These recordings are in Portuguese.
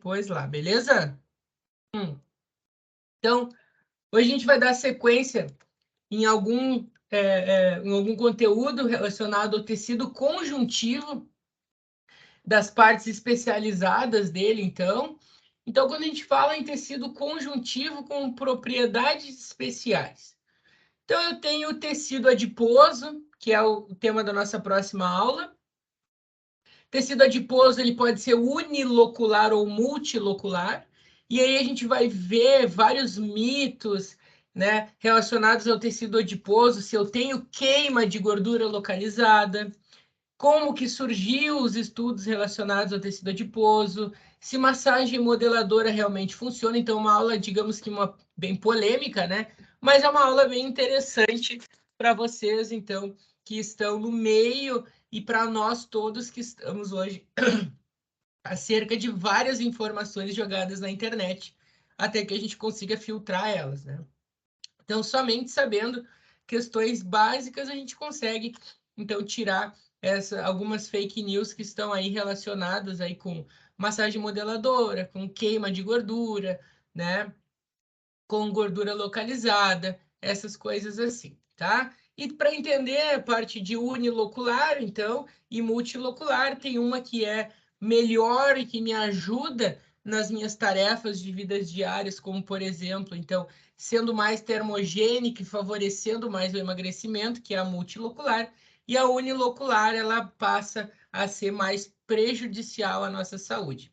Pois lá, beleza? Então, hoje a gente vai dar sequência em algum conteúdo relacionado ao tecido conjuntivo das partes especializadas dele, então. Então, quando a gente fala em tecido conjuntivo com propriedades especiais. Então, eu tenho o tecido adiposo, que é o tema da nossa próxima aula. Tecido adiposo ele pode ser unilocular ou multilocular, e aí a gente vai ver vários mitos, né, relacionados ao tecido adiposo, se eu tenho queima de gordura localizada, como que surgiu os estudos relacionados ao tecido adiposo, se massagem modeladora realmente funciona. Então, uma aula, digamos que bem polêmica, né? Mas é uma aula bem interessante para vocês, então, que estão no meio e para nós todos que estamos hoje acerca de várias informações jogadas na internet, até que a gente consiga filtrar elas, né? Então, somente sabendo questões básicas, a gente consegue, então, tirar algumas fake news que estão aí relacionadas aí com massagem modeladora, com queima de gordura, né? Com gordura localizada, essas coisas assim, tá? E para entender a parte de unilocular, então, e multilocular, tem uma que é melhor e que me ajuda nas minhas tarefas de vidas diárias, como, por exemplo, então, sendo mais termogênica e favorecendo mais o emagrecimento, que é a multilocular, e a unilocular, ela passa a ser mais prejudicial à nossa saúde.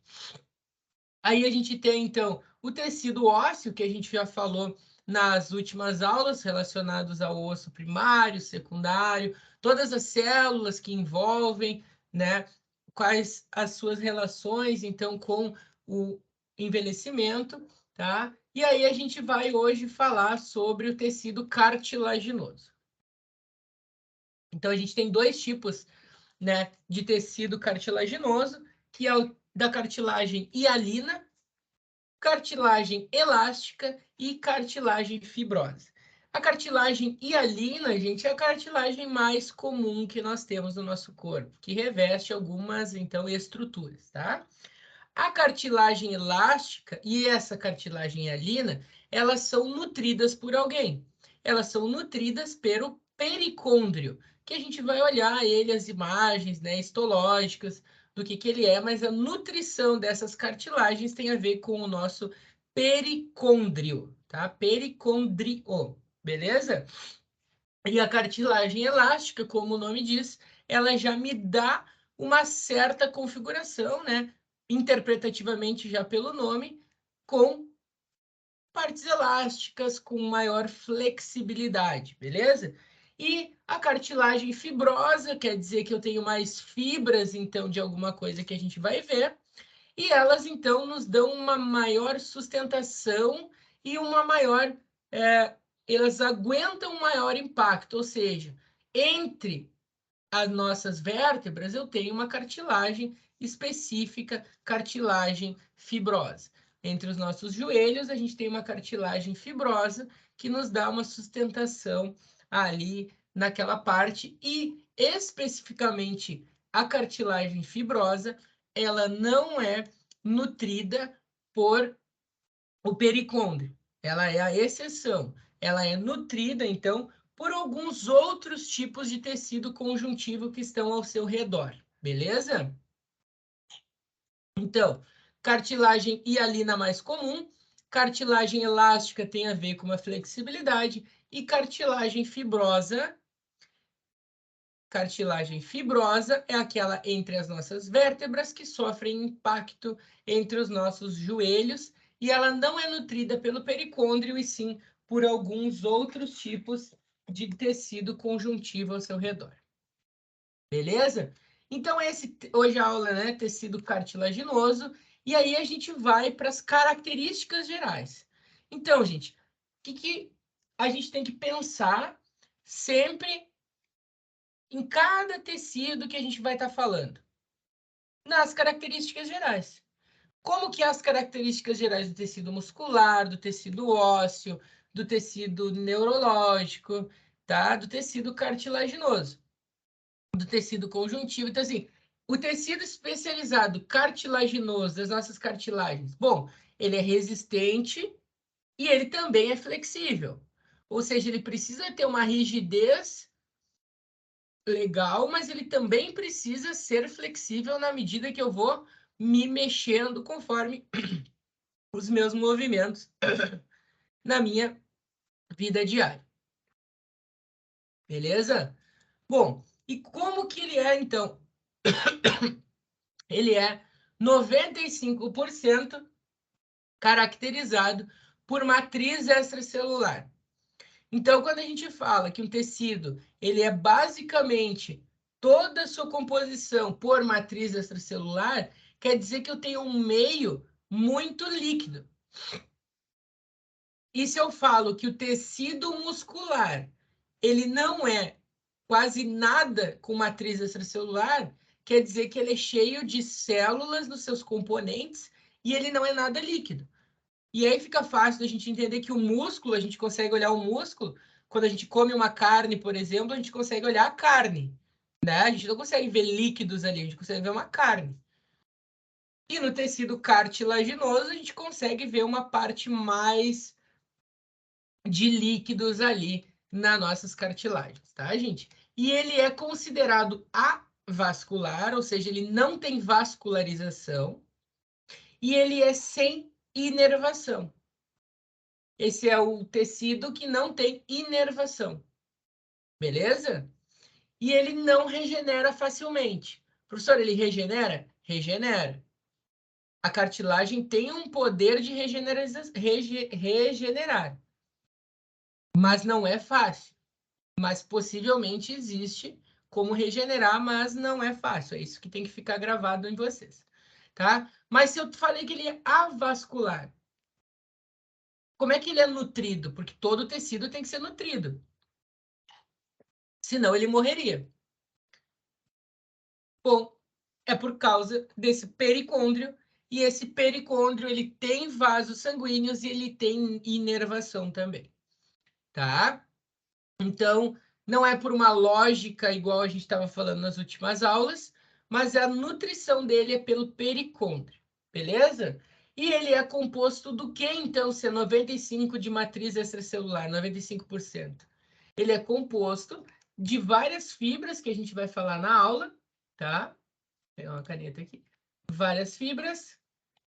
Aí a gente tem, então, o tecido ósseo, que a gente já falou nas últimas aulas, relacionados ao osso primário, secundário, todas as células que envolvem, né? Quais as suas relações, então, com o envelhecimento, tá? E aí a gente vai hoje falar sobre o tecido cartilaginoso. Então, a gente tem dois tipos, né, de tecido cartilaginoso, que é o da cartilagem hialina, cartilagem elástica e cartilagem fibrosa. A cartilagem hialina, gente, é a cartilagem mais comum que nós temos no nosso corpo, que reveste algumas, então, estruturas, tá? A cartilagem elástica e essa cartilagem hialina, elas são nutridas por alguém. Elas são nutridas pelo pericôndrio, que a gente vai olhar ele, as imagens, né, histológicas do que ele é, mas a nutrição dessas cartilagens tem a ver com o nosso pericôndrio, tá? Pericôndrio, beleza? E a cartilagem elástica, como o nome diz, ela já me dá uma certa configuração, né? Interpretativamente já pelo nome, com partes elásticas, com maior flexibilidade, beleza? E a cartilagem fibrosa, quer dizer que eu tenho mais fibras, então, de alguma coisa que a gente vai ver, e elas, então, nos dão uma maior sustentação e uma maior. Elas aguentam um maior impacto, ou seja, entre as nossas vértebras eu tenho uma cartilagem específica, cartilagem fibrosa. Entre os nossos joelhos, a gente tem uma cartilagem fibrosa que nos dá uma sustentação ali naquela parte e especificamente a cartilagem fibrosa, ela não é nutrida por o pericôndrio. Ela é a exceção. Ela é nutrida, então, por alguns outros tipos de tecido conjuntivo que estão ao seu redor. Beleza? Então, cartilagem hialina mais comum, cartilagem elástica tem a ver com a flexibilidade e cartilagem fibrosa. Cartilagem fibrosa é aquela entre as nossas vértebras que sofrem impacto entre os nossos joelhos e ela não é nutrida pelo pericôndrio e sim por alguns outros tipos de tecido conjuntivo ao seu redor. Beleza? Então, hoje a aula, né, tecido cartilaginoso, e aí a gente vai para as características gerais. Então, gente, o que a gente tem que pensar sempre em cada tecido que a gente vai estar falando? Nas características gerais. Como que as características gerais do tecido muscular, do tecido ósseo, do tecido neurológico, tá? Do tecido cartilaginoso, do tecido conjuntivo. Então, assim, O tecido especializado cartilaginoso das nossas cartilagens, bom, ele é resistente e ele também é flexível. Ou seja, ele precisa ter uma rigidez legal, mas ele também precisa ser flexível na medida que eu vou me mexendo conforme os meus movimentos na minha vida diária. Beleza? Bom, e como que ele é, então? Ele é 95% caracterizado por matriz extracelular. Então, quando a gente fala que um tecido ele é basicamente toda a sua composição por matriz extracelular, quer dizer que eu tenho um meio muito líquido. E se eu falo que o tecido muscular ele não é quase nada com matriz extracelular, quer dizer que ele é cheio de células nos seus componentes e ele não é nada líquido. E aí fica fácil da gente entender que o músculo, a gente consegue olhar o músculo, quando a gente come uma carne, por exemplo, a gente consegue olhar a carne, né? A gente não consegue ver líquidos ali, a gente consegue ver uma carne. E no tecido cartilaginoso, a gente consegue ver uma parte mais de líquidos ali nas nossas cartilagens, tá, gente? E ele é considerado avascular, ou seja, ele não tem vascularização, e ele é sem inervação. Esse é o tecido que não tem inervação, beleza? E ele não regenera facilmente. Professor, ele regenera? Regenera. A cartilagem tem um poder de regenerar, mas não é fácil. Mas possivelmente existe como regenerar, mas não é fácil. É isso que tem que ficar gravado em vocês, tá? Mas se eu falei que ele é avascular, como é que ele é nutrido? Porque todo tecido tem que ser nutrido. Senão ele morreria. Bom, é por causa desse pericôndrio, e esse pericôndrio ele tem vasos sanguíneos e ele tem inervação também, tá? Então, não é por uma lógica igual a gente estava falando nas últimas aulas, mas a nutrição dele é pelo pericôndrio, beleza? E ele é composto do que, então, se é 95% de matriz extracelular, 95%? Ele é composto de várias fibras que a gente vai falar na aula, tá? Vou pegar uma caneta aqui. Várias fibras.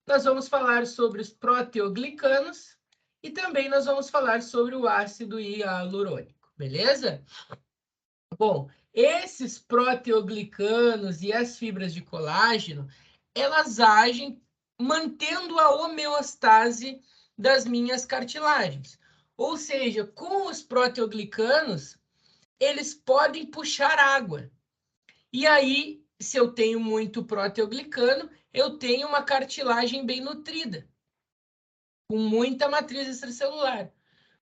Nós vamos falar sobre os proteoglicanos e também nós vamos falar sobre o ácido hialurônico, beleza? Bom, esses proteoglicanos e as fibras de colágeno, elas agem mantendo a homeostase das minhas cartilagens. Ou seja, com os proteoglicanos, eles podem puxar água. E aí, se eu tenho muito proteoglicano, eu tenho uma cartilagem bem nutrida, com muita matriz extracelular.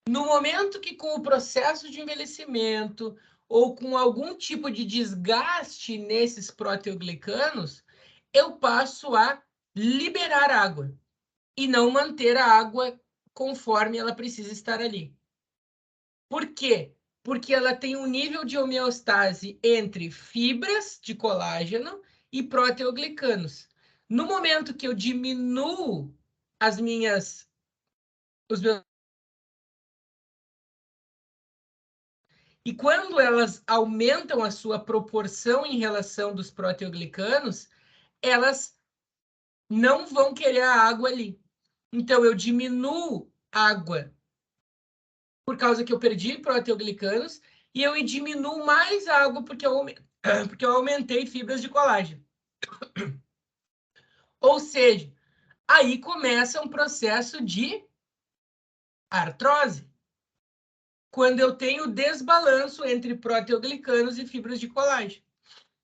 No momento que, com o processo de envelhecimento ou com algum tipo de desgaste nesses proteoglicanos, eu passo a liberar água e não manter a água conforme ela precisa estar ali. Por quê? Porque ela tem um nível de homeostase entre fibras de colágeno e proteoglicanos. No momento que eu diminuo os meus e quando elas aumentam a sua proporção em relação dos proteoglicanos, elas não vão querer a água ali. Então, eu diminuo água por causa que eu perdi proteoglicanos e eu diminuo mais água porque eu aumentei fibras de colágeno. Ou seja, aí começa um processo de artrose. Quando eu tenho desbalanço entre proteoglicanos e fibras de colágeno.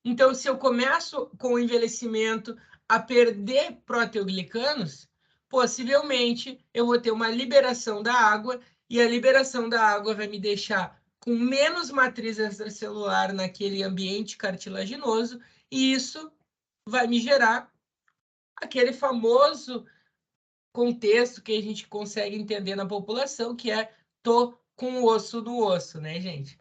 Então, se eu começo com o envelhecimento a perder proteoglicanos, possivelmente eu vou ter uma liberação da água e a liberação da água vai me deixar com menos matriz extracelular naquele ambiente cartilaginoso e isso vai me gerar aquele famoso contexto que a gente consegue entender na população, que é tô com o osso no osso, né, gente?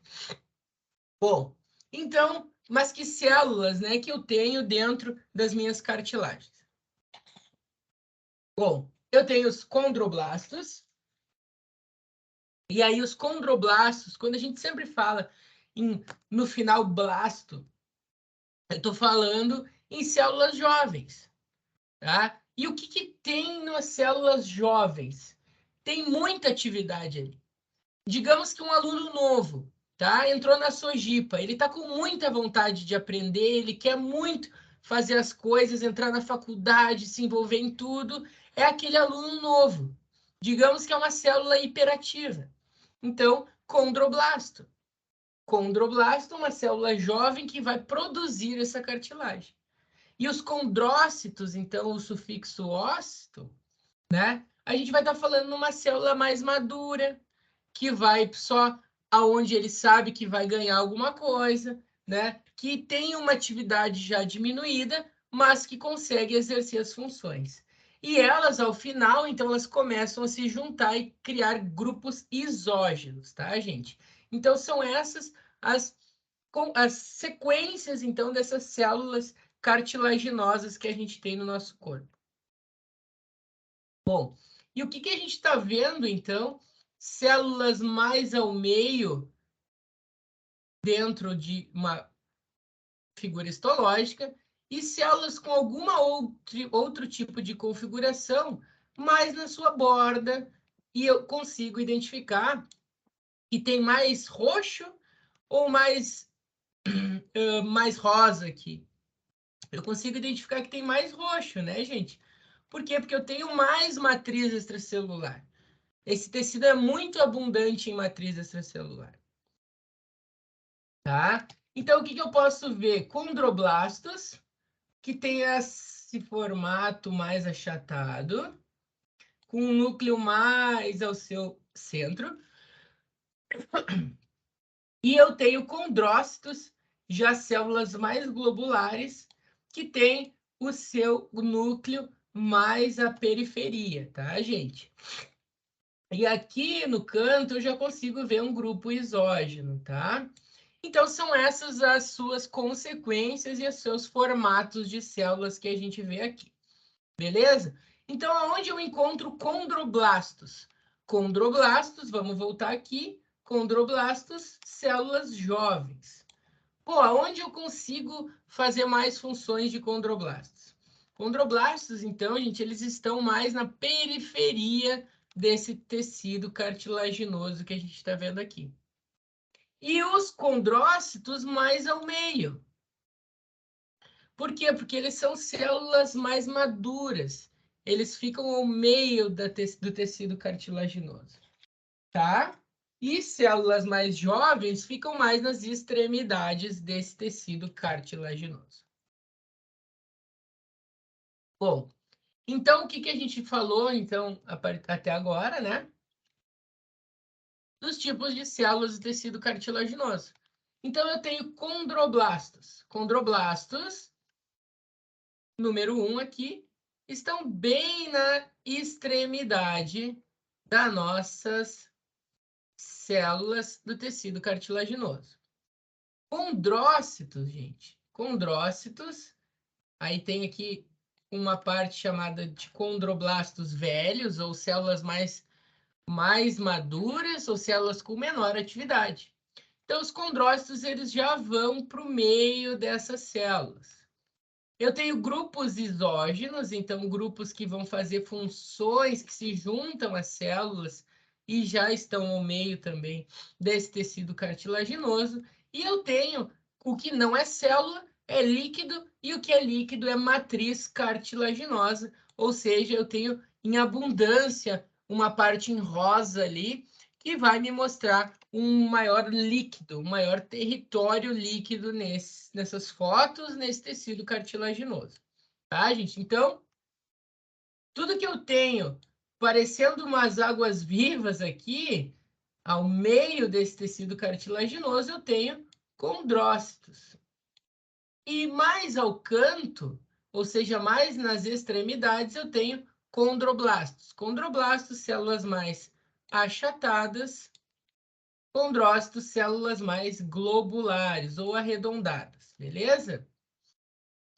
Bom, então Mas que células, né, que eu tenho dentro das minhas cartilagens? Bom, eu tenho os condroblastos. E aí os condroblastos, quando a gente sempre fala no final blasto, eu estou falando em células jovens, tá? E o que tem nas células jovens? Tem muita atividade ali. Digamos que um aluno novo, tá? Entrou na Sojipa, ele está com muita vontade de aprender, ele quer muito fazer as coisas, entrar na faculdade, se envolver em tudo. É aquele aluno novo. Digamos que é uma célula hiperativa. Então, condroblasto. Condroblasto é uma célula jovem que vai produzir essa cartilagem. E os condrócitos, então, o sufixo ócito, né? A gente vai estar falando numa célula mais madura, que vai só aonde ele sabe que vai ganhar alguma coisa, né? Que tem uma atividade já diminuída, mas que consegue exercer as funções. E elas, ao final, então, elas começam a se juntar e criar grupos isógenos, tá, gente? Então, são essas as sequências, então, dessas células cartilaginosas que a gente tem no nosso corpo. Bom, e o que a gente está vendo, então? Células mais ao meio dentro de uma figura histológica e células com alguma outro tipo de configuração mais na sua borda, e eu consigo identificar que tem mais roxo ou mais rosa aqui. Eu consigo identificar que tem mais roxo, né, gente? Por quê? Porque eu tenho mais matriz extracelular. Esse tecido é muito abundante em matriz extracelular. Tá? Então, o que eu posso ver? Condroblastos, que tem esse formato mais achatado, com um núcleo mais ao seu centro. E eu tenho condrócitos, já células mais globulares, que tem o seu núcleo mais à periferia, tá, gente? E aqui no canto eu já consigo ver um grupo isógeno, tá? Então, são essas as suas consequências e os seus formatos de células que a gente vê aqui, beleza? Então, aonde eu encontro condroblastos? Condroblastos, vamos voltar aqui, condroblastos, células jovens. Pô, aonde eu consigo fazer mais funções de condroblastos? Condroblastos, então, gente, eles estão mais na periferia desse tecido cartilaginoso que a gente está vendo aqui. E os condrócitos mais ao meio. Por quê? Porque eles são células mais maduras. Eles ficam ao meio do tecido cartilaginoso, tá? E células mais jovens ficam mais nas extremidades desse tecido cartilaginoso. Bom, então o que a gente falou então até agora, né? Dos tipos de células do tecido cartilaginoso. Então eu tenho condroblastos. Condroblastos, número 1 aqui, estão bem na extremidade das nossas células do tecido cartilaginoso. Condrócitos, gente. Condrócitos, aí tem aqui uma parte chamada de condroblastos velhos, ou células mais maduras, ou células com menor atividade. Então, os condrócitos, eles já vão para o meio dessas células. Eu tenho grupos isógenos, então grupos que vão fazer funções que se juntam às células e já estão ao meio também desse tecido cartilaginoso. E eu tenho o que não é célula, é líquido, e o que é líquido é matriz cartilaginosa, ou seja, eu tenho em abundância uma parte em rosa ali, que vai me mostrar um maior líquido, um maior território líquido nessas fotos, nesse tecido cartilaginoso. Tá, gente? Então, tudo que eu tenho parecendo umas águas vivas aqui, ao meio desse tecido cartilaginoso, eu tenho condrócitos. E mais ao canto, ou seja, mais nas extremidades, eu tenho condroblastos. Condroblastos, células mais achatadas, condrócitos, células mais globulares ou arredondadas, beleza?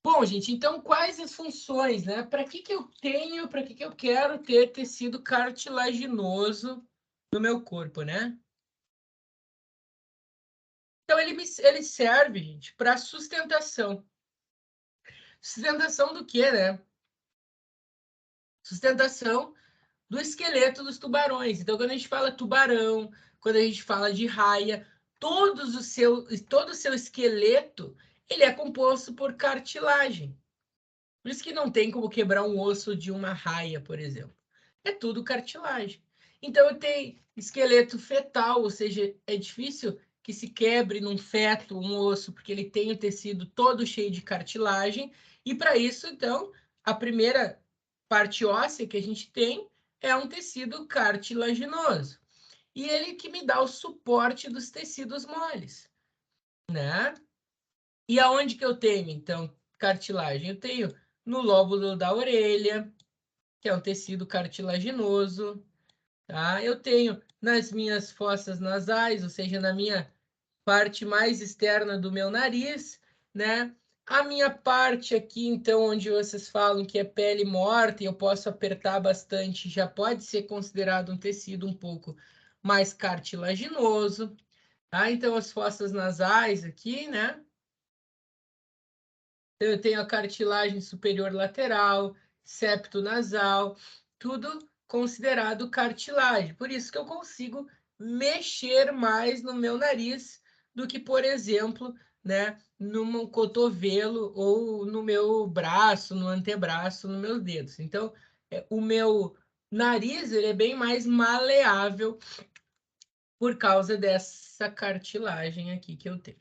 Bom, gente, então quais as funções, né? Para que eu tenho, para que eu quero ter tecido cartilaginoso no meu corpo, né? Então, ele serve, gente, para sustentação. Sustentação do quê, né? Sustentação do esqueleto dos tubarões. Então, quando a gente fala tubarão, quando a gente fala de raia, todo o seu esqueleto, ele é composto por cartilagem. Por isso que não tem como quebrar um osso de uma raia, por exemplo. É tudo cartilagem. Então, eu tenho esqueleto fetal, ou seja, é difícil que se quebre num feto um osso, porque ele tem o tecido todo cheio de cartilagem. E para isso, então, a primeira parte óssea que a gente tem é um tecido cartilaginoso. E ele que me dá o suporte dos tecidos moles, né? E aonde que eu tenho, então, cartilagem? Eu tenho no lóbulo da orelha, que é um tecido cartilaginoso, tá? Eu tenho nas minhas fossas nasais, ou seja, na minha parte mais externa do meu nariz, né? A minha parte aqui, então, onde vocês falam que é pele morta e eu posso apertar bastante, já pode ser considerado um tecido um pouco mais cartilaginoso, tá? Então, as fossas nasais aqui, né? Eu tenho a cartilagem superior lateral, septo nasal, tudo considerado cartilagem. Por isso que eu consigo mexer mais no meu nariz do que, por exemplo, né, no meu cotovelo ou no meu braço, no antebraço, nos meus dedos. Então, o meu nariz ele é bem mais maleável por causa dessa cartilagem aqui que eu tenho.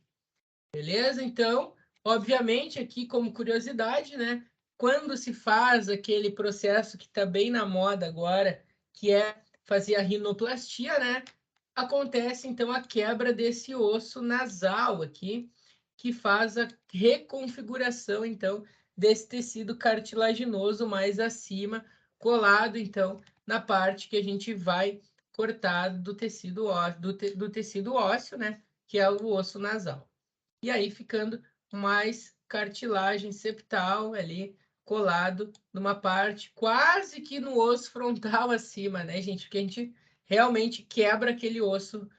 Beleza? Então, obviamente, aqui como curiosidade, né? Quando se faz aquele processo que está bem na moda agora, que é fazer a rinoplastia, né? Acontece então a quebra desse osso nasal aqui, que faz a reconfiguração então desse tecido cartilaginoso mais acima, colado então na parte que a gente vai cortar do tecido ósseo, do tecido ósseo, né? Que é o osso nasal. E aí ficando mais cartilagem septal ali colado numa parte quase que no osso frontal acima, né, gente? Porque a gente realmente quebra aquele osso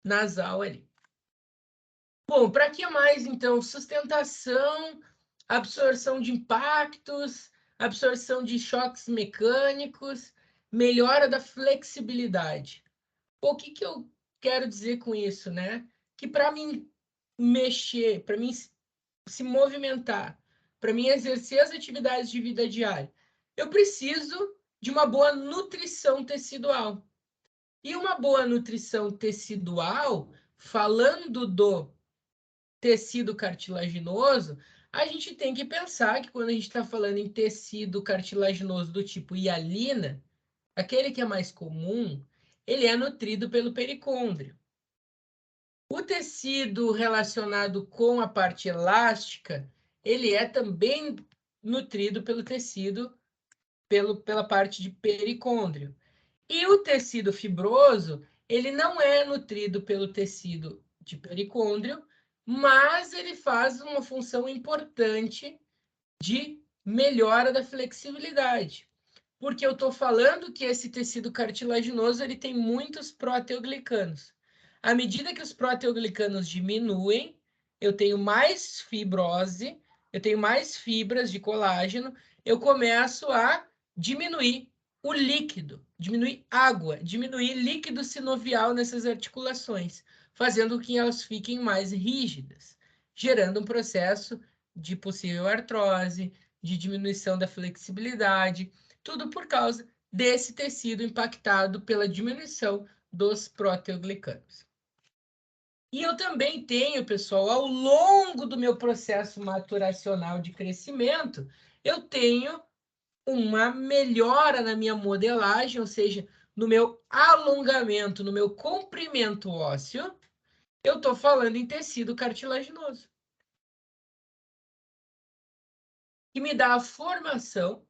nasal ali. Bom, para que mais então? Sustentação, absorção de impactos, absorção de choques mecânicos, melhora da flexibilidade. O que eu quero dizer com isso, né? Que para mim mexer, para mim se movimentar, para mim exercer as atividades de vida diária, eu preciso de uma boa nutrição tecidual. E uma boa nutrição tecidual, falando do tecido cartilaginoso, a gente tem que pensar que quando a gente está falando em tecido cartilaginoso do tipo hialina, aquele que é mais comum, ele é nutrido pelo pericôndrio. O tecido relacionado com a parte elástica, ele é também nutrido pelo tecido, pela parte de pericôndrio. E o tecido fibroso, ele não é nutrido pelo tecido de pericôndrio, mas ele faz uma função importante de melhora da flexibilidade. Porque eu estou falando que esse tecido cartilaginoso ele tem muitos proteoglicanos. À medida que os proteoglicanos diminuem, eu tenho mais fibrose, eu tenho mais fibras de colágeno, eu começo a diminuir o líquido, diminuir água, diminuir líquido sinovial nessas articulações, fazendo com que elas fiquem mais rígidas, gerando um processo de possível artrose, de diminuição da flexibilidade, tudo por causa desse tecido impactado pela diminuição dos proteoglicanos. E eu também tenho, pessoal, ao longo do meu processo maturacional de crescimento, eu tenho uma melhora na minha modelagem, ou seja, no meu alongamento, no meu comprimento ósseo, eu estou falando em tecido cartilaginoso, que me dá a formação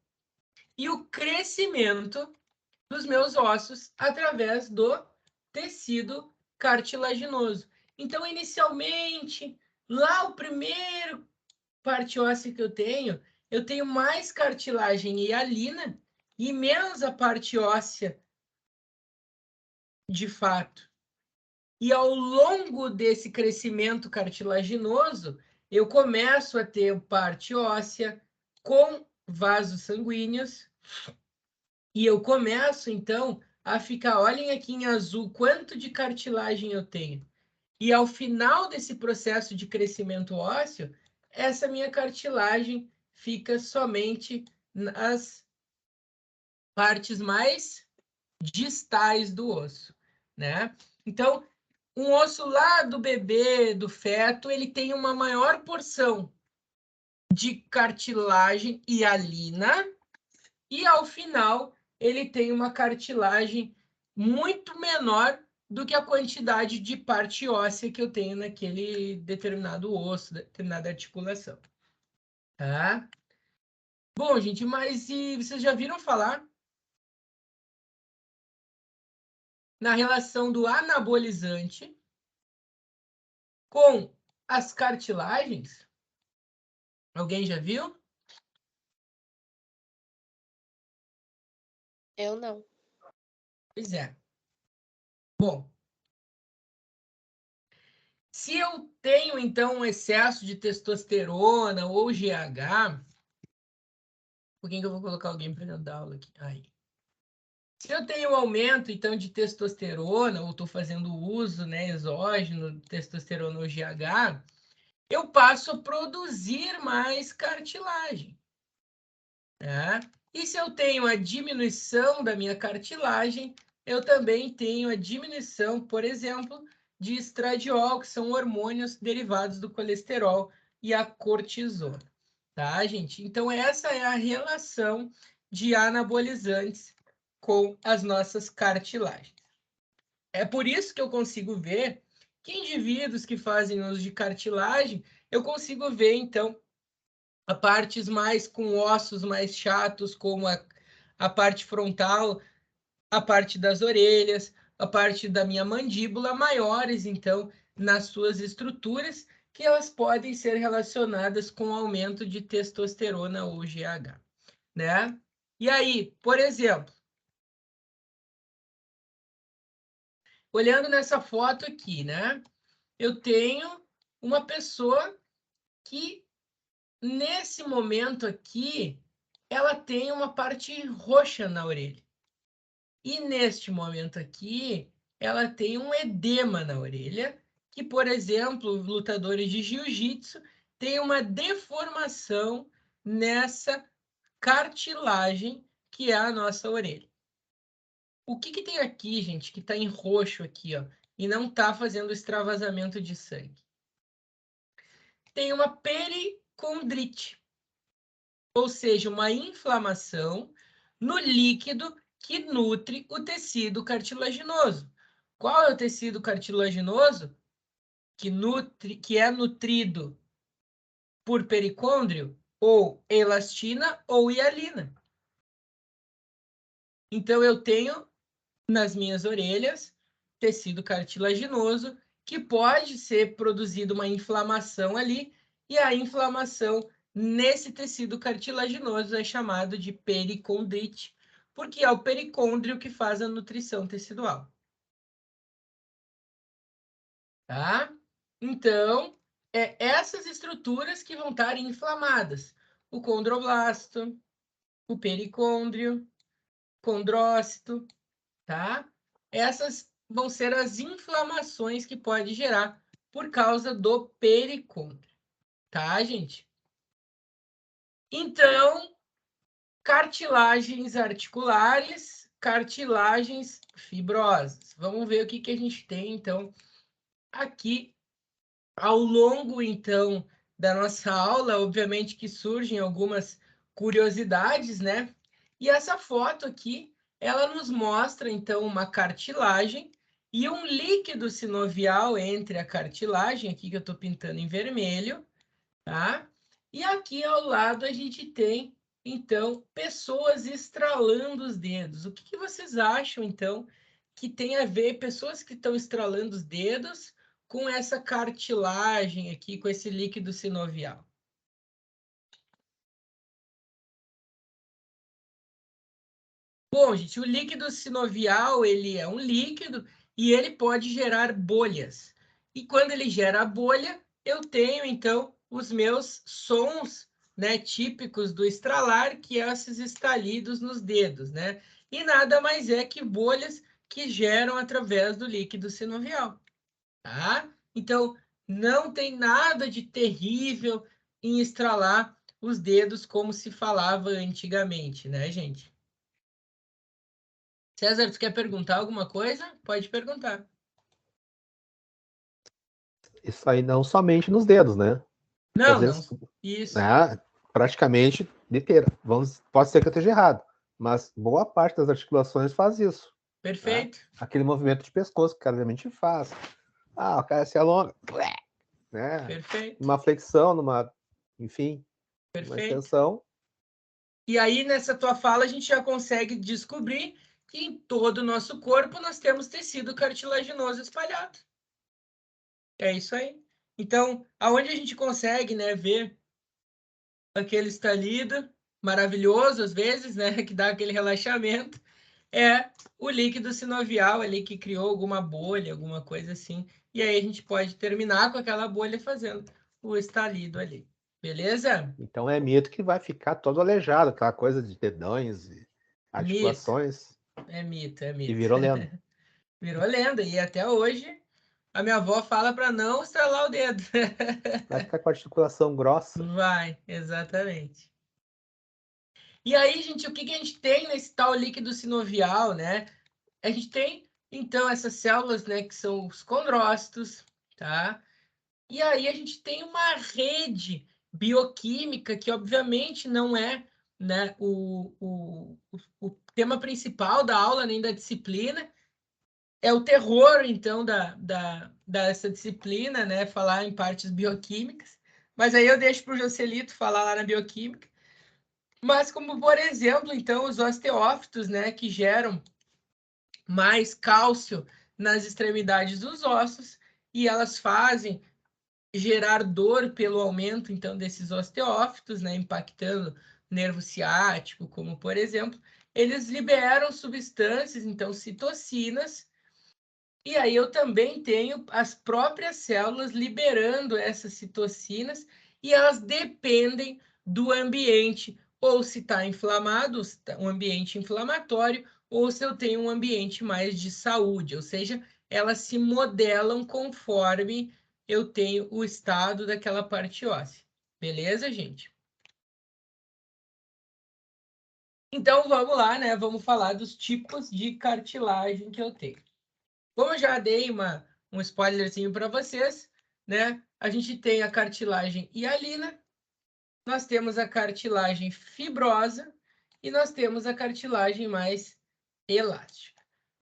e o crescimento dos meus ossos através do tecido cartilaginoso. Então, inicialmente, lá o primeiro parte óssea que eu tenho mais cartilagem e hialina e menos a parte óssea de fato. E ao longo desse crescimento cartilaginoso, eu começo a ter parte óssea com vasos sanguíneos e eu começo, então, a ficar, olhem aqui em azul, quanto de cartilagem eu tenho. E ao final desse processo de crescimento ósseo, essa minha cartilagem fica somente nas partes mais distais do osso, né? Então, um osso lá do bebê, do feto, ele tem uma maior porção de cartilagem hialina e ao final ele tem uma cartilagem muito menor do que a quantidade de parte óssea que eu tenho naquele determinado osso, determinada articulação. Tá? Bom, gente, mas e vocês já viram falar na relação do anabolizante com as cartilagens? Alguém já viu? Eu não. Pois é. Bom, se eu tenho, então, um excesso de testosterona ou GH, por que eu vou colocar alguém para dar aula aqui? Aí. Se eu tenho um aumento, então, de testosterona, ou estou fazendo uso, né, exógeno de testosterona ou GH, eu passo a produzir mais cartilagem. Né? E se eu tenho a diminuição da minha cartilagem, eu também tenho a diminuição, por exemplo, de estradiol, que são hormônios derivados do colesterol, e a cortisona. Tá, gente? Então, essa é a relação de anabolizantes com as nossas cartilagens. É por isso que eu consigo ver que indivíduos que fazem uso de cartilagem, eu consigo ver, então, a partes mais com ossos mais chatos, como a parte frontal, a parte das orelhas, a parte da minha mandíbula, maiores, então, nas suas estruturas, que elas podem ser relacionadas com aumento de testosterona ou GH, né? E aí, por exemplo, olhando nessa foto aqui, né? Eu tenho uma pessoa que, nesse momento aqui, ela tem uma parte roxa na orelha. E neste momento aqui, ela tem um edema na orelha, que, por exemplo, lutadores de jiu-jitsu têm uma deformação nessa cartilagem que é a nossa orelha. O que tem aqui, gente, que está em roxo aqui, ó, e não está fazendo extravasamento de sangue? Tem uma pericondrite, ou seja, uma inflamação no líquido que nutre o tecido cartilaginoso. Qual é o tecido cartilaginoso que é nutrido por pericôndrio? Ou elastina ou hialina. Então, eu tenho nas minhas orelhas tecido cartilaginoso que pode ser produzido uma inflamação ali, e a inflamação nesse tecido cartilaginoso é chamado de pericondrite, porque é o pericôndrio que faz a nutrição tecidual. Tá? Então, essas estruturas que vão estar inflamadas. O condroblasto, o pericôndrio, condrócito, tá? Essas vão ser as inflamações que pode gerar por causa do pericôndrio, tá, gente? Então, cartilagens articulares, cartilagens fibrosas. Vamos ver o que a gente tem, então, aqui ao longo, então, da nossa aula. Obviamente que surgem algumas curiosidades, né? E essa foto aqui, ela nos mostra, então, uma cartilagem e um líquido sinovial entre a cartilagem, aqui que eu estou pintando em vermelho, tá? E aqui ao lado a gente tem, então, pessoas estralando os dedos. O que vocês acham, então, que tem a ver, pessoas que estão estralando os dedos com essa cartilagem aqui, com esse líquido sinovial? Bom, gente, o líquido sinovial, ele é um líquido e ele pode gerar bolhas. E quando ele gera a bolha, eu tenho, então, os meus sons, né, típicos do estralar, que é esses estalidos nos dedos, né? E nada mais é que bolhas que geram através do líquido sinovial, tá? Então, não tem nada de terrível em estralar os dedos como se falava antigamente, né, gente? César, tu quer perguntar alguma coisa? Pode perguntar. Isso aí não somente nos dedos, né? Às Não, não. vezes, Isso. né, praticamente inteira. Pode ser que eu esteja errado, mas boa parte das articulações faz isso. Né? Perfeito. Aquele movimento de pescoço que cada mente faz. Ah, o cara se alonga, né? Perfeito. Numa flexão, enfim, uma Perfeito. extensão. E aí, nessa tua fala, a gente já consegue descobrir que em todo o nosso corpo nós temos tecido cartilaginoso espalhado. É isso aí. Então, aonde a gente consegue, né, ver aquele estalido maravilhoso, às vezes, né, que dá aquele relaxamento, é o líquido sinovial ali que criou alguma bolha, alguma coisa assim. E aí a gente pode terminar com aquela bolha fazendo o estalido ali. Beleza? Então é mito que vai ficar todo aleijado, aquela coisa de dedões e Mito. articulações. É mito, é E mito. virou lenda. Virou lenda. E até hoje a minha avó fala para não estralar o dedo. Vai ficar com a articulação grossa. Vai, exatamente. E aí, gente, o que que a gente tem nesse tal líquido sinovial, né? A gente tem, então, essas células, né, que são os condrócitos, tá? E aí a gente tem uma rede bioquímica que, obviamente, não é, né, o tema principal da aula nem da disciplina. É o terror, então, dessa disciplina, né, falar em partes bioquímicas. Mas aí eu deixo para o Joselito falar lá na bioquímica. Mas como, por exemplo, então, os osteófitos, né, que geram mais cálcio nas extremidades dos ossos, e elas fazem gerar dor pelo aumento, então, desses osteófitos, né, impactando nervo ciático, como por exemplo, eles liberam substâncias, então, citocinas, e aí eu também tenho as próprias células liberando essas citocinas, e elas dependem do ambiente, ou se está inflamado, um ambiente inflamatório, ou se eu tenho um ambiente mais de saúde, ou seja, elas se modelam conforme eu tenho o estado daquela parte óssea. Beleza, gente? Então vamos lá, né? Vamos falar dos tipos de cartilagem que eu tenho. Como eu já dei um spoilerzinho para vocês, né? A gente tem a cartilagem hialina, nós temos a cartilagem fibrosa e nós temos a cartilagem mais elástica.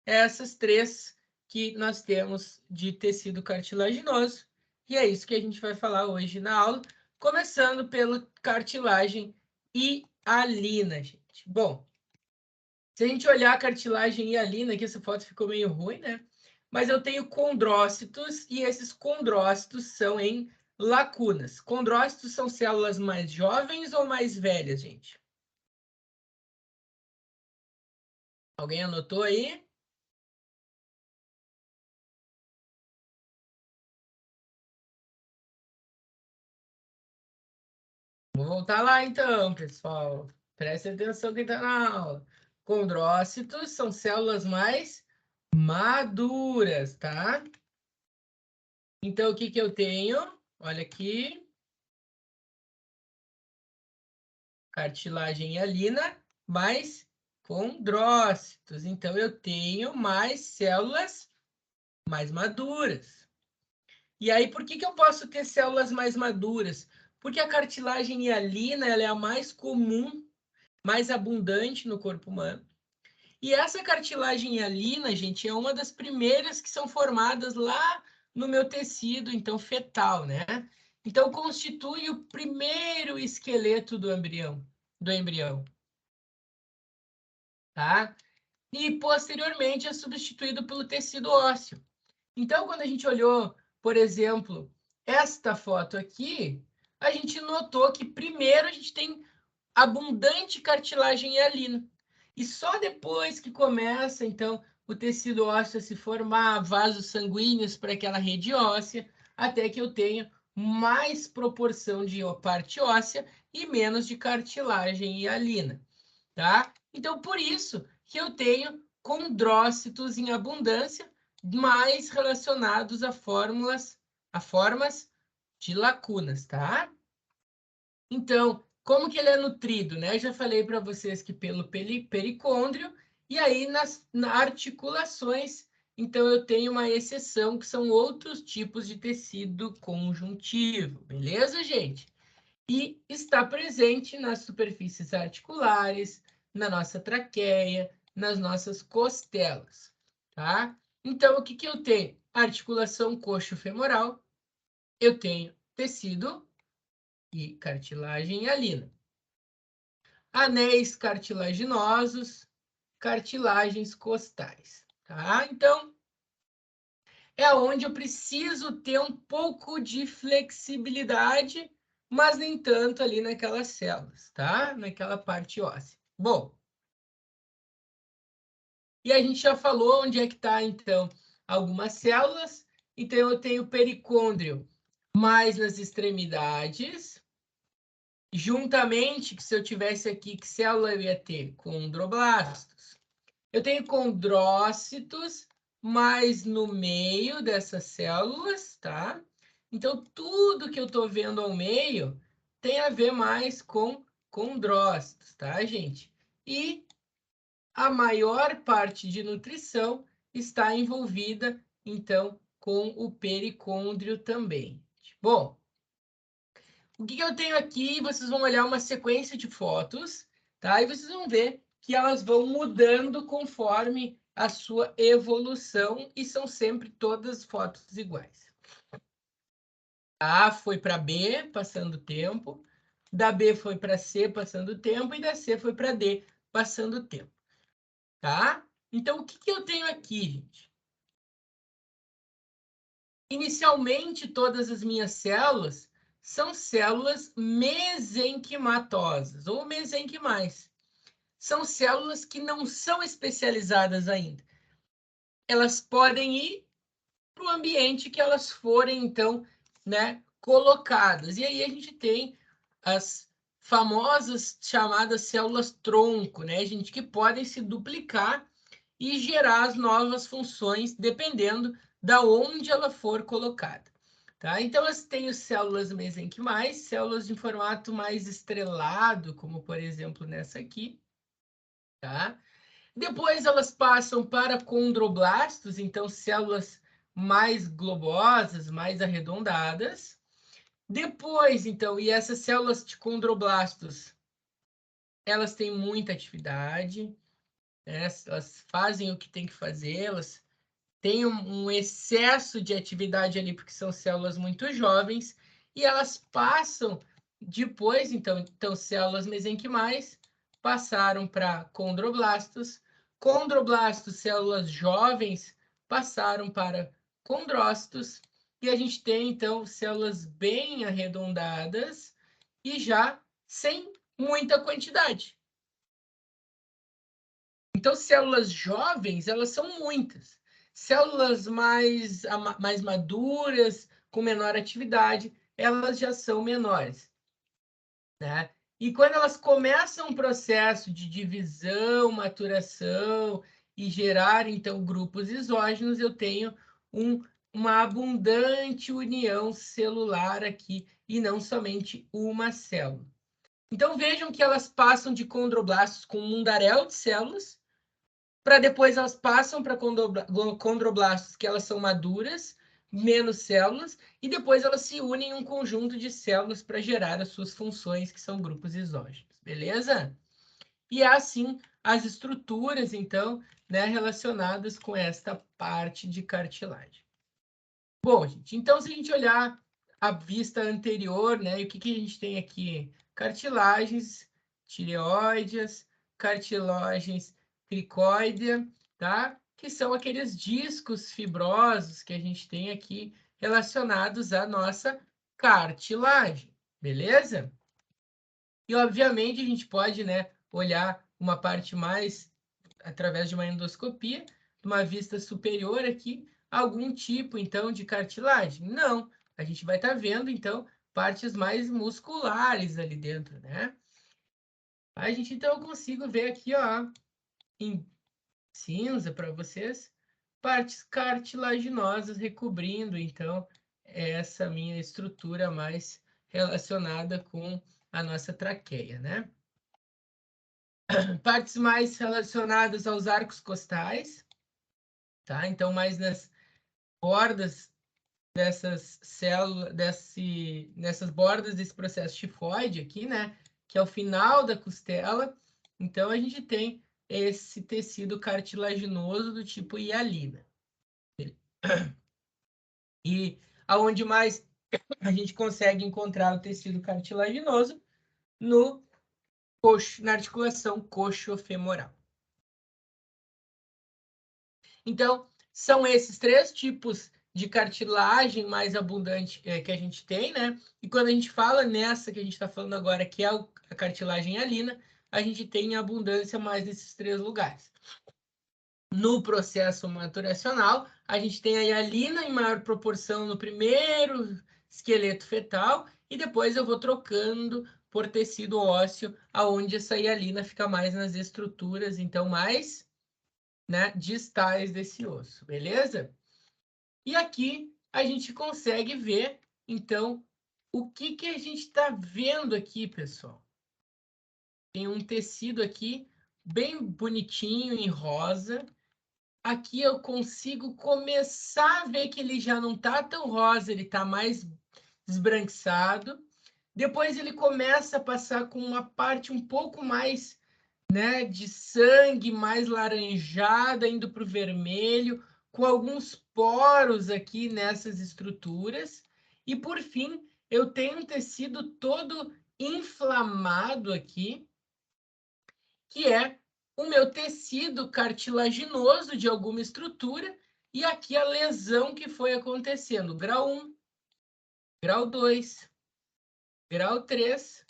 Essas três que nós temos de tecido cartilaginoso, e é isso que a gente vai falar hoje na aula, começando pela cartilagem hialina, gente. Bom, se a gente olhar a cartilagem hialina, aqui essa foto ficou meio ruim, né? Mas eu tenho condrócitos e esses condrócitos são em lacunas. Condrócitos são células mais jovens ou mais velhas, gente? Alguém anotou aí? Vou voltar lá então, pessoal. Preste atenção quem está na aula. Condrócitos são células mais maduras, tá? Então, o que que eu tenho? Olha aqui. Cartilagem hialina mais condrócitos. Então, eu tenho mais células mais maduras. E aí, por que que eu posso ter células mais maduras? Porque a cartilagem hialina ela é a mais comum, mais abundante no corpo humano. E essa cartilagem hialina, gente, é uma das primeiras que são formadas lá no meu tecido, então, fetal, né? Então, constitui o primeiro esqueleto do embrião, tá? e posteriormente é substituído pelo tecido ósseo. Então, quando a gente olhou, por exemplo, esta foto aqui, a gente notou que primeiro a gente tem abundante cartilagem hialina. E só depois que começa, então, o tecido ósseo a se formar, vasos sanguíneos para aquela rede óssea, até que eu tenha mais proporção de parte óssea e menos de cartilagem hialina, tá? Então, por isso que eu tenho condrócitos em abundância, mais relacionados a formas de lacunas, tá? Então, como que ele é nutrido, né? Eu já falei para vocês que pelo pericôndrio, e aí nas articulações, então eu tenho uma exceção, que são outros tipos de tecido conjuntivo, beleza, gente? E está presente nas superfícies articulares, na nossa traqueia, nas nossas costelas, tá? Então, o que que eu tenho? Articulação coxo-femoral, eu tenho tecido e cartilagem hialina. Anéis cartilaginosos, cartilagens costais, tá? Então, é onde eu preciso ter um pouco de flexibilidade, mas nem tanto ali naquelas células, tá? Naquela parte óssea. Bom, e a gente já falou onde é que está, então, algumas células. Então, eu tenho pericôndrio mais nas extremidades, juntamente, que se eu tivesse aqui, que célula eu ia ter? Condroblastos. Eu tenho condrócitos mais no meio dessas células, tá? Então, tudo que eu estou vendo ao meio tem a ver mais com condrócitos, tá, gente? E a maior parte de nutrição está envolvida, então, com o pericôndrio também. Bom, o que eu tenho aqui? Vocês vão olhar uma sequência de fotos, tá? E vocês vão ver que elas vão mudando conforme a sua evolução e são sempre todas fotos iguais. A foi para B, passando o tempo. Da B foi para C, passando o tempo. E da C foi para D, passando o tempo. Tá? Então, o que eu tenho aqui, gente? Inicialmente, todas as minhas células são células mesenquimatosas, ou mesenquimais. São células que não são especializadas ainda. Elas podem ir para o ambiente que elas forem, então, né, colocadas. E aí a gente tem as famosas chamadas células tronco, né, gente, que podem se duplicar e gerar as novas funções, dependendo da onde ela for colocada. Tá? Então, eu tenho células mesenquimais, células em formato mais estrelado, como, por exemplo, nessa aqui. Tá? Depois, elas passam para condroblastos, então, células mais globosas, mais arredondadas. Depois, então, e essas células de condroblastos, elas têm muita atividade, né? Elas fazem o que tem que fazer, elas têm um excesso de atividade ali, porque são células muito jovens, e elas passam depois, então células mesenquimais passaram para condroblastos, condroblastos, células jovens, passaram para condrócitos, e a gente tem, então, células bem arredondadas e já sem muita quantidade. Então, células jovens, elas são muitas. Células mais maduras, com menor atividade, elas já são menores, né? E quando elas começam um processo de divisão, maturação e gerar, então, grupos isógenos, eu tenho uma abundante união celular aqui, e não somente uma célula. Então, vejam que elas passam de condroblastos com um mundaréu de células, para depois elas passam para condroblastos, que elas são maduras, menos células, e depois elas se unem em um conjunto de células para gerar as suas funções, que são grupos isógenos, beleza? E é assim as estruturas, então, né, relacionadas com esta parte de cartilagem. Bom, gente, então se a gente olhar a vista anterior, né, e o que a gente tem aqui? Cartilagens tireoides, cartilagens cricóidea, tá? Que são aqueles discos fibrosos que a gente tem aqui relacionados à nossa cartilagem, beleza? E, obviamente, a gente pode, né, olhar uma parte mais através de uma endoscopia, uma vista superior aqui, algum tipo, então, de cartilagem. Não, a gente vai estar vendo, então, partes mais musculares ali dentro, né? A gente, então, eu consigo ver aqui, ó, em cinza para vocês, partes cartilaginosas recobrindo, então, essa minha estrutura mais relacionada com a nossa traqueia, né? Partes mais relacionadas aos arcos costais, tá? Então, mais nas bordas dessas células, nessas bordas desse processo tifoide aqui, né? Que é o final da costela. Então, a gente tem esse tecido cartilaginoso do tipo hialina. E aonde mais a gente consegue encontrar o tecido cartilaginoso? No coxo, na articulação coxofemoral. Então, são esses 3 tipos de cartilagem mais abundante que a gente tem, né? E quando a gente fala nessa que a gente está falando agora, que é a cartilagem hialina, a gente tem abundância mais nesses 3 lugares. No processo maturacional, a gente tem a hialina em maior proporção no primeiro esqueleto fetal, e depois eu vou trocando por tecido ósseo, aonde essa hialina fica mais nas estruturas, então, mais, né, distais desse osso, beleza? E aqui a gente consegue ver, então, o que a gente está vendo aqui, pessoal. Tem um tecido aqui bem bonitinho em rosa. Aqui eu consigo começar a ver que ele já não está tão rosa, ele está mais esbranquiçado. Depois ele começa a passar com uma parte um pouco mais, né, de sangue, mais laranjada, indo para o vermelho, com alguns poros aqui nessas estruturas. E, por fim, eu tenho um tecido todo inflamado aqui, que é o meu tecido cartilaginoso de alguma estrutura, e aqui a lesão que foi acontecendo. Grau 1, grau 2, grau 3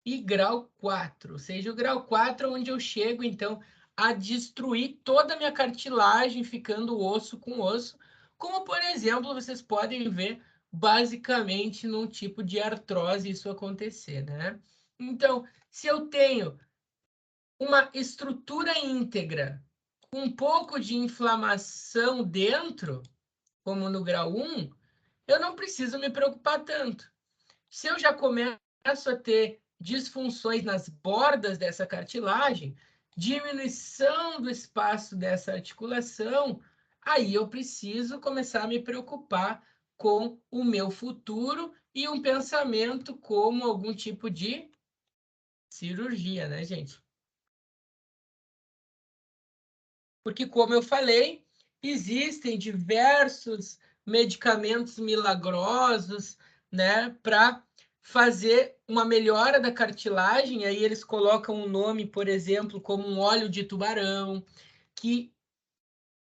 e grau 4. Ou seja, o grau 4 é onde eu chego, então, a destruir toda a minha cartilagem, ficando osso com osso, como, por exemplo, vocês podem ver, basicamente, num tipo de artrose isso acontecer, né? Então, se eu tenho uma estrutura íntegra com um pouco de inflamação dentro, como no grau 1, eu não preciso me preocupar tanto. Se eu já começo a ter disfunções nas bordas dessa cartilagem, diminuição do espaço dessa articulação, aí eu preciso começar a me preocupar com o meu futuro e um pensamento como algum tipo de cirurgia, né, gente? Porque, como eu falei, existem diversos medicamentos milagrosos, né, para fazer uma melhora da cartilagem. Aí eles colocam um nome, por exemplo, como um óleo de tubarão, que,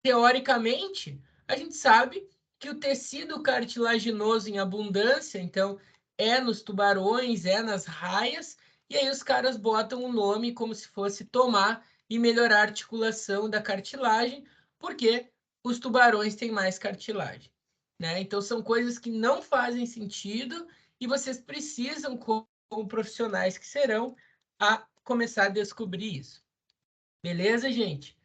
teoricamente, a gente sabe que o tecido cartilaginoso em abundância, então, é nos tubarões, é nas raias, e aí os caras botam um nome como se fosse tomar e melhorar a articulação da cartilagem, porque os tubarões têm mais cartilagem, né? Então, são coisas que não fazem sentido e vocês precisam, como profissionais que serão, a começar a descobrir isso. Beleza, gente?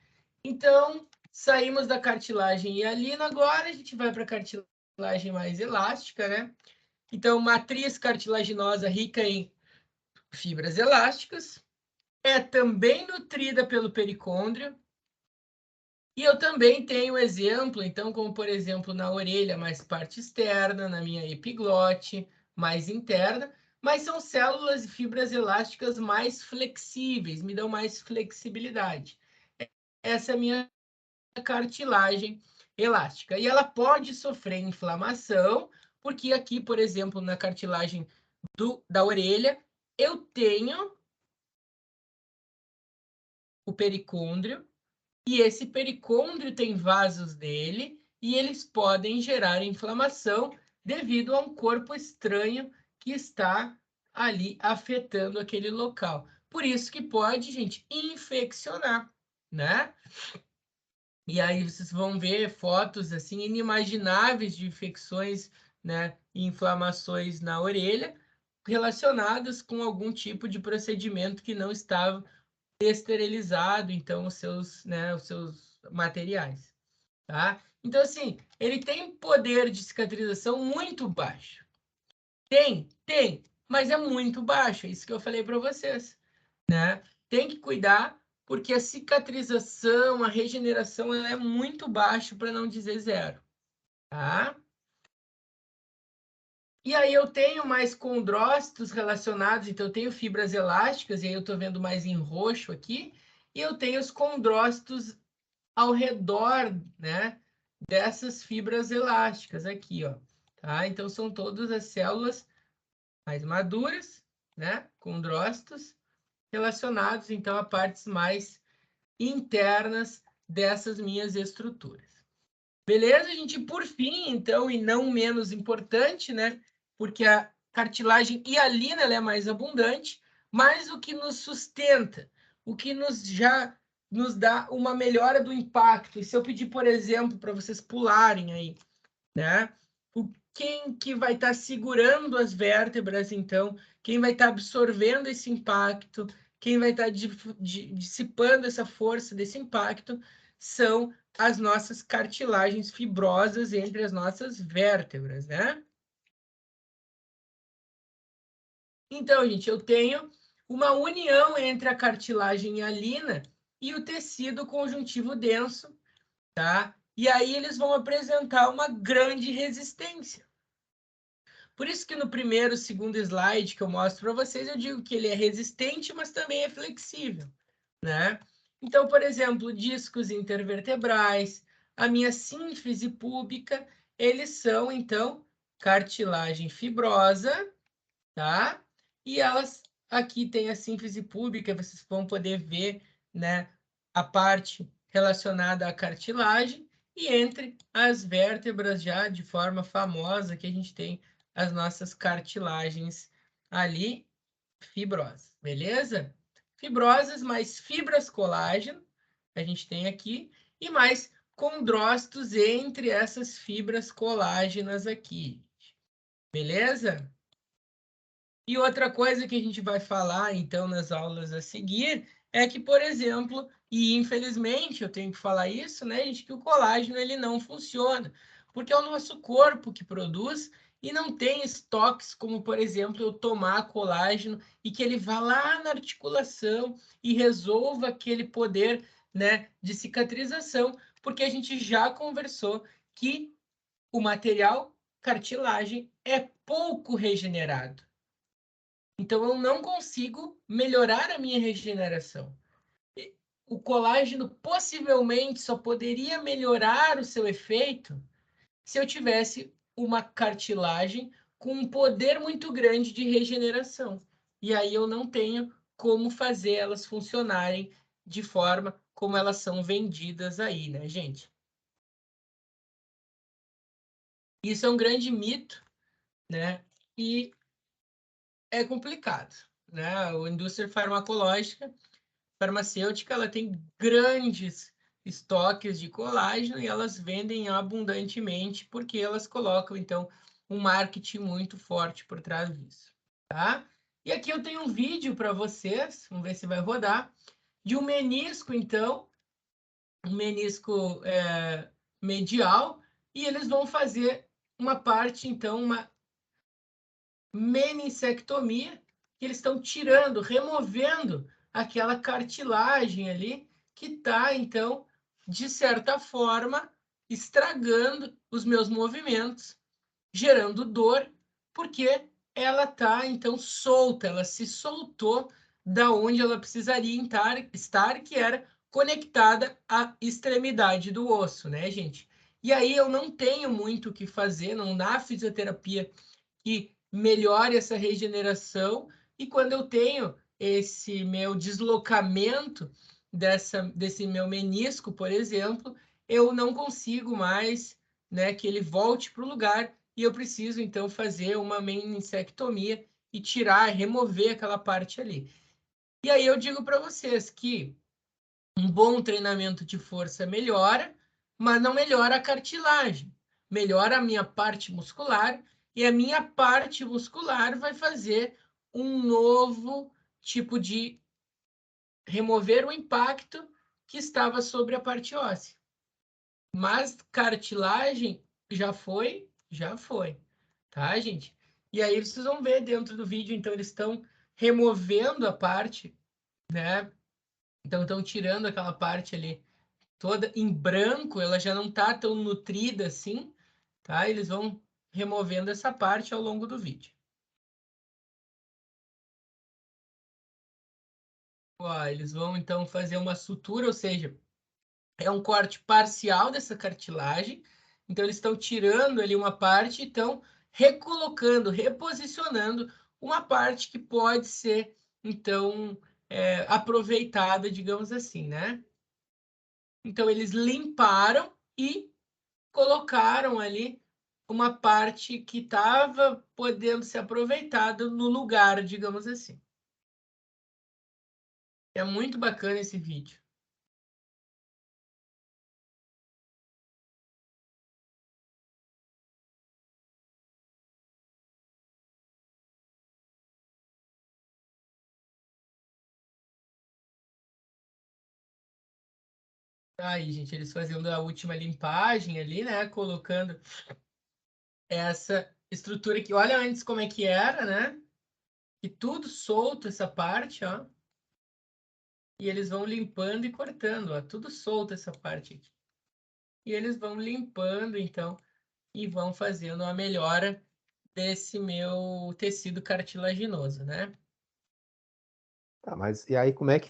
Então, saímos da cartilagem hialina, agora a gente vai para a cartilagem mais elástica, né? Então, matriz cartilaginosa rica em fibras elásticas, é também nutrida pelo pericôndrio, e eu também tenho exemplo, então, como por exemplo na orelha, mais parte externa, na minha epiglote, mais interna, mas são células e fibras elásticas mais flexíveis, me dão mais flexibilidade. Essa é a minha cartilagem elástica. E ela pode sofrer inflamação, porque aqui, por exemplo, na cartilagem da orelha, eu tenho o pericôndrio, e esse pericôndrio tem vasos dele, e eles podem gerar inflamação devido a um corpo estranho que está ali afetando aquele local. Por isso que pode, gente, infeccionar, né? E aí vocês vão ver fotos assim inimagináveis de infecções, né, e inflamações na orelha relacionadas com algum tipo de procedimento que não estava esterilizado, então os seus materiais, tá? Então assim, ele tem poder de cicatrização muito baixo. Tem, mas é muito baixo, é isso que eu falei para vocês, né? Tem que cuidar porque a cicatrização, a regeneração, ela é muito baixa, para não dizer zero, tá? E aí eu tenho mais condrócitos relacionados, então eu tenho fibras elásticas, e aí eu estou vendo mais em roxo aqui, e eu tenho os condrócitos ao redor, né, dessas fibras elásticas aqui, ó, tá? Então são todas as células mais maduras, né, condrócitos, relacionados então a partes mais internas dessas minhas estruturas. Beleza, gente? Por fim, então, e não menos importante, né? Porque a cartilagem hialina ela é mais abundante, mas o que nos sustenta, o que nos dá uma melhora do impacto. E se eu pedir, por exemplo, para vocês pularem aí, né? Quem que vai estar segurando as vértebras, então? Quem vai estar absorvendo esse impacto? Quem vai estar dissipando essa força desse impacto? São as nossas cartilagens fibrosas entre as nossas vértebras, né? Então, gente, eu tenho uma união entre a cartilagem hialina e o tecido conjuntivo denso, tá? E aí eles vão apresentar uma grande resistência. Por isso que no primeiro, segundo slide que eu mostro para vocês, eu digo que ele é resistente, mas também é flexível, né? Então, por exemplo, discos intervertebrais, a minha sínfise púbica, eles são, então, cartilagem fibrosa, tá? E elas, aqui tem a sínfise púbica, vocês vão poder ver, né, a parte relacionada à cartilagem, e entre as vértebras já de forma famosa que a gente tem as nossas cartilagens ali fibrosas, beleza? Fibrosas mais fibras colágeno, a gente tem aqui, e mais condrócitos entre essas fibras colágenas aqui, beleza? E outra coisa que a gente vai falar, então, nas aulas a seguir, é que, por exemplo, e infelizmente eu tenho que falar isso, né, gente, que o colágeno ele não funciona, porque é o nosso corpo que produz e não tem estoques como, por exemplo, eu tomar colágeno e que ele vá lá na articulação e resolva aquele poder, né, de cicatrização, porque a gente já conversou que o material cartilagem é pouco regenerado. Então, eu não consigo melhorar a minha regeneração. O colágeno possivelmente só poderia melhorar o seu efeito se eu tivesse uma cartilagem com um poder muito grande de regeneração. E aí eu não tenho como fazer elas funcionarem de forma como elas são vendidas aí, né, gente? Isso é um grande mito, né? E é complicado, né? A indústria farmacológica farmacêutica ela tem grandes estoques de colágeno e elas vendem abundantemente porque elas colocam, então, um marketing muito forte por trás disso, tá? E aqui eu tenho um vídeo para vocês, vamos ver se vai rodar, de um menisco, então, um menisco medial, e eles vão fazer uma parte, então, uma menissectomia, que eles estão tirando, removendo aquela cartilagem ali que está, então, de certa forma, estragando os meus movimentos, gerando dor, porque ela está, então, solta, ela se soltou da onde ela precisaria estar, que era conectada à extremidade do osso, né, gente? E aí eu não tenho muito o que fazer, não dá fisioterapia que melhore essa regeneração, e quando eu tenho esse meu deslocamento, desse meu menisco, por exemplo, eu não consigo mais, né, que ele volte para o lugar e eu preciso, então, fazer uma meniscectomia e tirar, remover aquela parte ali. E aí eu digo para vocês que um bom treinamento de força melhora, mas não melhora a cartilagem. Melhora a minha parte muscular e a minha parte muscular vai fazer um novo tipo de remover o impacto que estava sobre a parte óssea. Mas cartilagem já foi, tá, gente? E aí vocês vão ver dentro do vídeo, então eles estão removendo a parte, né? Então estão tirando aquela parte ali toda em branco, ela já não tá tão nutrida assim, tá? Eles vão removendo essa parte ao longo do vídeo. Ó, eles vão então fazer uma sutura, ou seja, é um corte parcial dessa cartilagem. Então eles estão tirando ali uma parte e estão recolocando, reposicionando uma parte que pode ser então aproveitada, digamos assim, né? Então eles limparam e colocaram ali uma parte que estava podendo ser aproveitada no lugar, digamos assim. É muito bacana esse vídeo. Aí, gente, eles fazendo a última limpagem ali, né? Colocando essa estrutura aqui. Olha antes como é que era, né? E tudo solto essa parte, ó. E eles vão limpando e cortando, ó. Tudo solto essa parte aqui. E eles vão limpando, então, e vão fazendo a melhora desse meu tecido cartilaginoso, né? Tá, mas e aí como é que